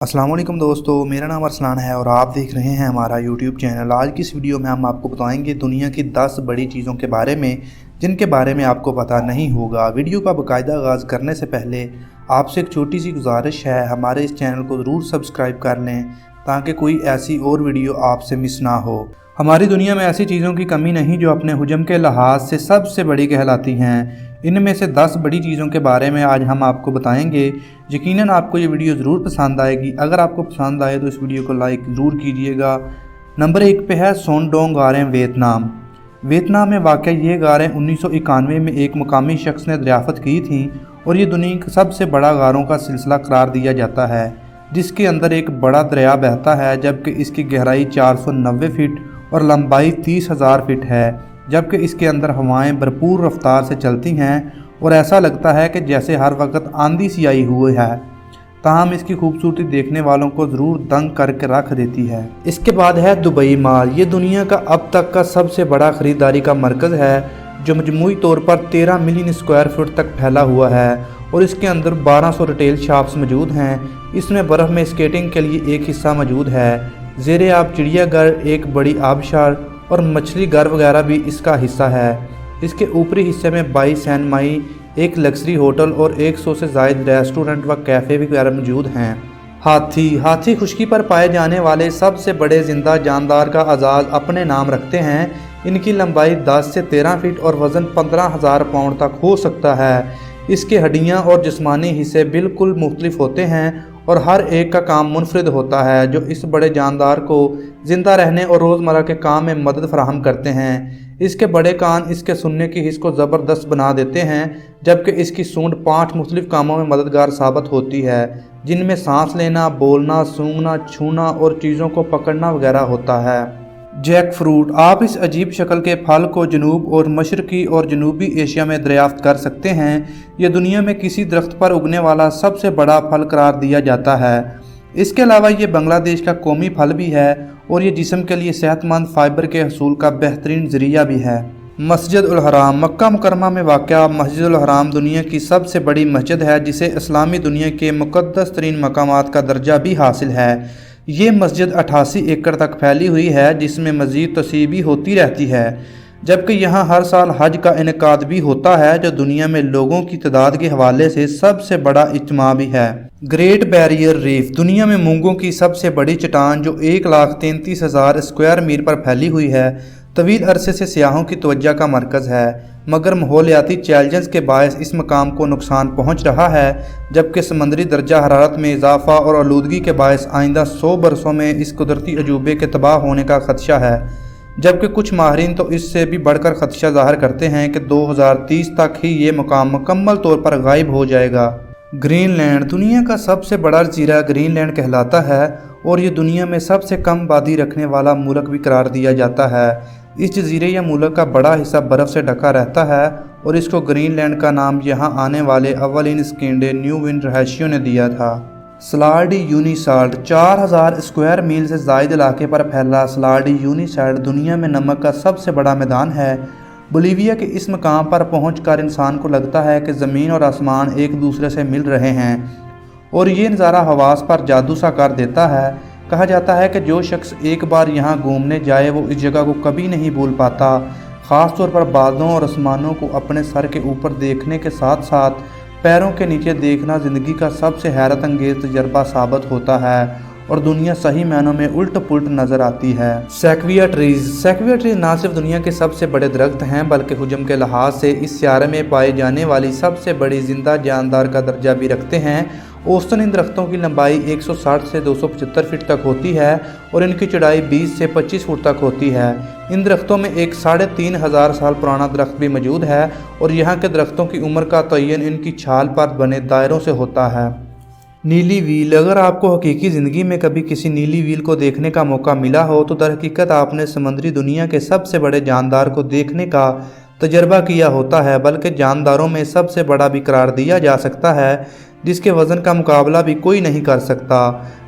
अस्सलाम वालेकुम दोस्तों, मेरा नाम अरसलान है और आप देख रहे हैं हमारा यूट्यूब चैनल। आज की इस वीडियो में हम आपको बताएंगे दुनिया की 10 बड़ी चीज़ों के बारे में जिनके बारे में आपको पता नहीं होगा। वीडियो का बाकायदा आगाज़ करने से पहले आपसे एक छोटी सी गुजारिश है, हमारे इस चैनल को ज़रूर सब्सक्राइब कर लें ताकि कोई ऐसी और वीडियो आपसे मिस ना हो। हमारी दुनिया में ऐसी चीज़ों की कमी नहीं जो अपने हुजम के लिहाज से सबसे बड़ी कहलाती हैं। इनमें से 10 बड़ी चीज़ों के बारे में आज हम आपको बताएंगे। यकीनन आपको ये वीडियो ज़रूर पसंद आएगी। अगर आपको पसंद आए तो इस वीडियो को लाइक ज़रूर कीजिएगा। नंबर 1 पे है सोनडोंग गारें, वियतनाम। वियतनाम में वाक़या ये गारें 1991 में एक मुकामी शख्स ने दरियाफ़त की थी और ये दुनिया का सबसे बड़ा गारों का सिलसिला करार दिया जाता है, जिसके अंदर एक बड़ा दरिया बहता है, जबकि इसकी गहराई 490 फीट और लंबाई 30,000 फीट है। जबकि इसके अंदर हवाएं भरपूर रफ्तार से चलती हैं और ऐसा लगता है कि जैसे हर वक्त आंधी सी आई हुई है। ताहम इसकी खूबसूरती देखने वालों को ज़रूर दंग करके रख देती है। इसके बाद है दुबई मॉल। ये दुनिया का अब तक का सबसे बड़ा ख़रीदारी का मरकज़ है जो मजमूई तौर पर 13 मिलियन स्क्वायर फुट तक फैला हुआ है और इसके अंदर 1200 रिटेल शॉप्स मौजूद हैं। इसमें बर्फ़ में स्केटिंग के लिए एक हिस्सा मौजूद है। ज़ेरे आब चिड़ियाघर, एक बड़ी आबशार और मछली घर वगैरह भी इसका हिस्सा है। इसके ऊपरी हिस्से में 22 सैनमाई, एक लग्जरी होटल और 100 से ज़ायद रेस्टोरेंट व कैफ़े वगैरह मौजूद हैं। हाथी खुश्की पर पाए जाने वाले सबसे बड़े जिंदा जानदार का आज़ाद अपने नाम रखते हैं। इनकी लंबाई 10 से 13 फीट और वज़न 15,000 पाउंड तक हो सकता है। इसके हड्डियाँ और जिस्मानी हिस्से बिल्कुल मुख्तलिफ होते हैं और हर एक का काम मुनफरिद होता है, जो इस बड़े जानदार को ज़िंदा रहने और रोज़मर्रा के काम में मदद फराहम करते हैं। इसके बड़े कान इसके सुनने की हिस्स को ज़बरदस्त बना देते हैं, जबकि इसकी सूंड 5 मुख्तलिफ कामों में मददगार साबित होती है, जिनमें सांस लेना, बोलना, सूंघना, छूना और चीज़ों को पकड़ना वगैरह होता है। Jackfruit. आप इस अजीब शक्ल के फल को जनूब और मशरकी और जनूबी एशिया में दरियाफ्त कर सकते हैं। यह दुनिया में किसी दरख्त पर उगने वाला सबसे बड़ा फल करार दिया जाता है। इसके अलावा ये बांग्लादेश का कौमी फल भी है और ये जिस्म के लिए सेहतमंद फाइबर के हसूल का बेहतरीन ज़रिया भी है। मस्जिद उल हराम। मक्का मुकरमा में वाक़या मस्जिद उल हराम दुनिया की सबसे बड़ी मस्जिद है, जिसे इस्लामी दुनिया के मुक़द्दस तरीन मकामात का दर्जा भी हासिल है। ये मस्जिद 88 एकड़ तक फैली हुई है, जिसमें मज़ीद तोसी भी होती रहती है, जबकि यहाँ हर साल हज का इनेकाद भी होता है, जो दुनिया में लोगों की तादाद के हवाले से सबसे बड़ा इज्तिमा भी है। Great barrier reef. दुनिया में मूंगों की सबसे बड़ी चट्टान जो 1,33,000 स्क्वायर मील पर फैली हुई है, तवील अरसे से सियाहों की तवज्जो का मरकज़ है, मगर माहौलियाती चैलेंजेस के बायस इस मकाम को नुकसान पहुँच रहा है, जबकि समंदरी दर्जा हरारत में इजाफा और आलूदगी के बायस आइंदा 100 बरसों में इस कुदरती अजूबे के तबाह होने का खदशा है। जबकि कुछ माहरीन तो इससे भी बढ़कर खदशा ज़ाहिर करते हैं कि 2030 तक ही ये मकाम मुकम्मल तौर पर गायब हो जाएगा। ग्रीनलैंड। दुनिया का सबसे बड़ा जज़ीरा ग्रीनलैंड कहलाता है और ये दुनिया में सबसे कम आबादी रखने वाला मुल्क भी करार दिया जाता है। इस जजीरे या मुल्क का बड़ा हिस्सा बर्फ़ से ढका रहता है और इसको ग्रीनलैंड का नाम यहाँ आने वाले अव्वलीन स्किंडे न्यूविन रहायशियों ने दिया था। स्लार्डी यूनिसाल्ट। 4,000 स्क्वायर मील से ज़ायद इलाके पर फैला स्लार्डी यूनिसाल्ट दुनिया में नमक का सबसे बड़ा मैदान है। बोलीविया के इस मकाम पर पहुंचकर इंसान को लगता है कि ज़मीन और आसमान एक दूसरे से मिल रहे हैं और ये नज़ारा हवास पर जादू सा कर देता है। कहा जाता है कि जो शख्स एक बार यहाँ घूमने जाए वो इस जगह को कभी नहीं भूल पाता। ख़ास तौर पर बादलों और आसमानों को अपने सर के ऊपर देखने के साथ साथ पैरों के नीचे देखना ज़िंदगी का सबसे हैरत अंगेज़ तजर्बा साबित होता है और दुनिया सही मायनों में उल्ट पुल्ट नज़र आती है। सैक्विया ट्रीज़। सैक्विया ट्रीज़ ना सिर्फ दुनिया के सबसे बड़े दरख्त हैं, बल्कि हुजम के लिहाज से इस सियारे में पाई जाने वाली सबसे बड़ी जिंदा जानदार का दर्जा भी रखते हैं। औसतन इन दरख्तों की लंबाई 160 से 275 फीट तक होती है और इनकी चौड़ाई 20 से 25 फुट तक होती है। इन दरख्तों में एक 3,500 साल पुराना दरख्त भी मौजूद है और यहाँ के दरख्तों की उम्र का तयन इनकी छाल पर बने दायरों से होता है। नीली व्हील। अगर आपको हकीकी ज़िंदगी में कभी किसी नीली व्हील को देखने का मौका मिला हो तो दरहकीकत आपने समंदरी दुनिया के सबसे बड़े जानदार को देखने का तजर्बा किया होता है, बल्कि जानदारों में सबसे बड़ा भी करार दिया जा सकता है, जिसके वज़न का मुकाबला भी कोई नहीं कर सकता।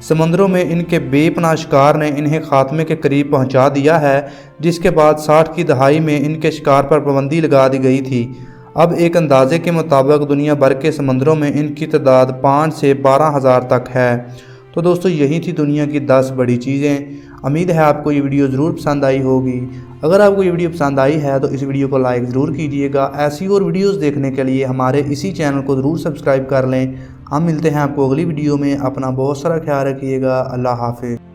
समंदरों में इनके बेपनाह शिकार ने इन्हें खात्मे के करीब पहुंचा दिया है, जिसके बाद 60 की दहाई में इनके शिकार पर पाबंदी लगा दी गई थी। अब एक अंदाजे के मुताबिक दुनिया भर के समंदरों में इनकी तादाद 5 से 12,000 तक है। تو دوستو یہی تھی دنیا کی 10 بڑی چیزیں۔ امید ہے آپ کو یہ ویڈیو ضرور پسند آئی ہوگی۔ اگر آپ کو یہ ویڈیو پسند آئی ہے تو اس ویڈیو کو لائک ضرور کیجئے گا۔ ایسی اور ویڈیوز دیکھنے کے لیے ہمارے اسی چینل کو ضرور سبسکرائب کر لیں۔ ہم ملتے ہیں آپ کو اگلی ویڈیو میں۔ اپنا بہت سارا خیال رکھیے گا۔ اللہ حافظ۔